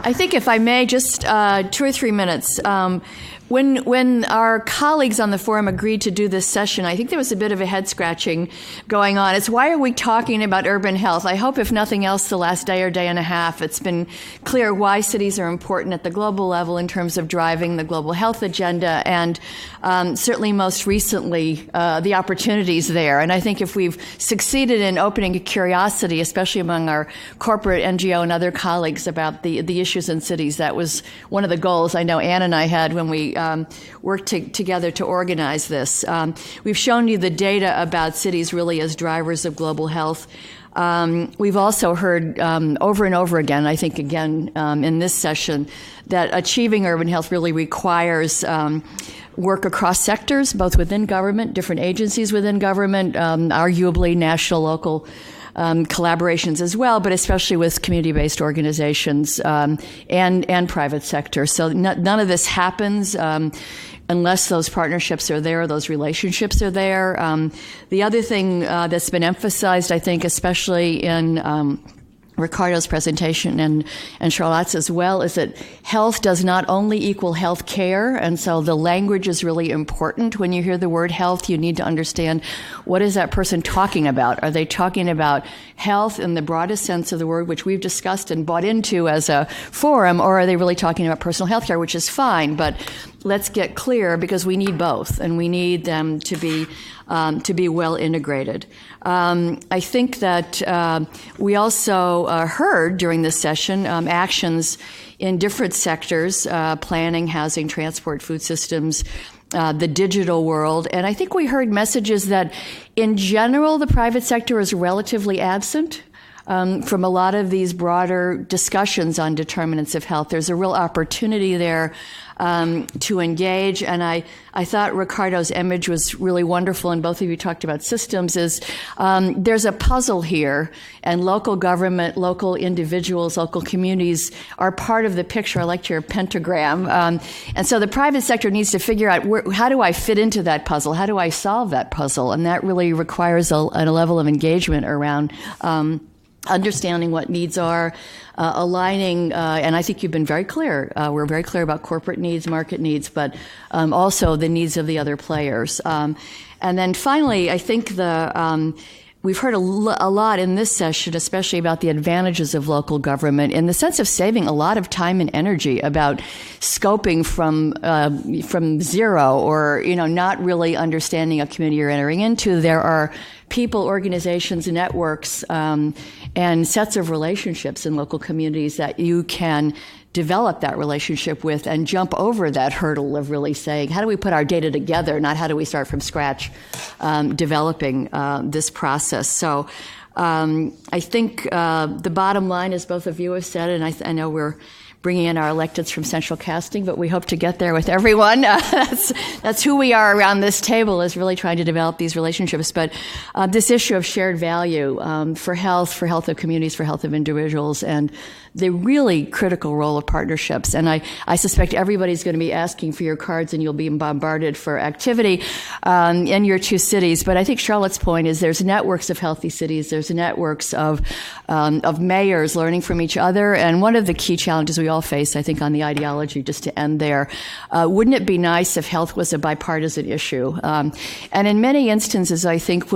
I think if I may, just 2 or 3 minutes. When our colleagues on the forum agreed to do this session, I think there was a bit of a head scratching going on. It's why are we talking about urban health? I hope, if nothing else, the last day or day and a half, it's been clear why cities are important at the global level in terms of driving the global health agenda, and certainly most recently the opportunities there. And I think if we've succeeded in opening a curiosity, especially among our corporate NGO and other colleagues about the issues in cities, that was one of the goals I know Ann and I had when we worked together to organize this. We've shown you the data about cities really as drivers of global health. We've also heard over and over again, I think again in this session, that achieving urban health really requires work across sectors, both within government, different agencies within government, arguably national, local collaborations as well, but especially with community-based organizations and private sector. So none of this happens unless those partnerships are there, those relationships are there. The other thing that's been emphasized, I think, especially in Ricardo's presentation and Charlotte's as well, is that health does not only equal health care, and so the language is really important. When you hear the word health, you need to understand, what is that person talking about? Are they talking about health in the broadest sense of the word, which we've discussed and bought into as a forum, or are they really talking about personal health care, which is fine, but let's get clear, because we need both, and we need them to be well integrated. I think that we also heard during this session actions in different sectors, planning, housing, transport, food systems, the digital world. And I think we heard messages that, in general, the private sector is relatively absent from a lot of these broader discussions on determinants of health. There's a real opportunity there to engage, and I thought Ricardo's image was really wonderful, and both of you talked about systems, is there's a puzzle here, and local government, local individuals, local communities are part of the picture. I liked your pentagram. And so the private sector needs to figure out, how do I fit into that puzzle? How do I solve that puzzle? And that really requires a level of engagement around understanding what needs are, aligning, and I think you've been very clear. We're very clear about corporate needs, market needs, but also the needs of the other players. And then finally, I think we've heard a lot in this session, especially about the advantages of local government in the sense of saving a lot of time and energy, about scoping from zero, or not really understanding a community you're entering into. There are people, organizations, networks, and sets of relationships in local communities that you can develop that relationship with and jump over that hurdle of really saying, how do we put our data together, not how do we start from scratch developing this process. So I think the bottom line, as both of you have said, and I know we're bringing in our electeds from central casting, but we hope to get there with everyone. That's who we are around this table, is really trying to develop these relationships. But this issue of shared value for health of communities, for health of individuals, and the really critical role of partnerships. And I suspect everybody's going to be asking for your cards, and you'll be bombarded for activity in your two cities. But I think Charlotte's point is there's networks of healthy cities. There's networks of mayors learning from each other. And one of the key challenges we all face, I think, on the ideology, just to end there, wouldn't it be nice if health was a bipartisan issue? And in many instances, I think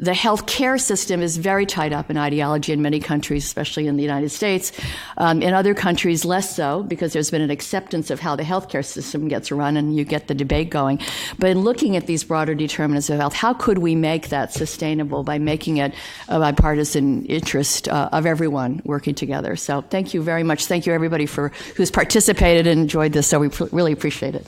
the health care system is very tied up in ideology in many countries, especially in the United States. In other countries, less so, because there's been an acceptance of how the healthcare system gets run, and you get the debate going. But in looking at these broader determinants of health, how could we make that sustainable by making it a bipartisan interest of everyone working together? So thank you very much. Thank you, everybody, who's participated and enjoyed this. So we really appreciate it.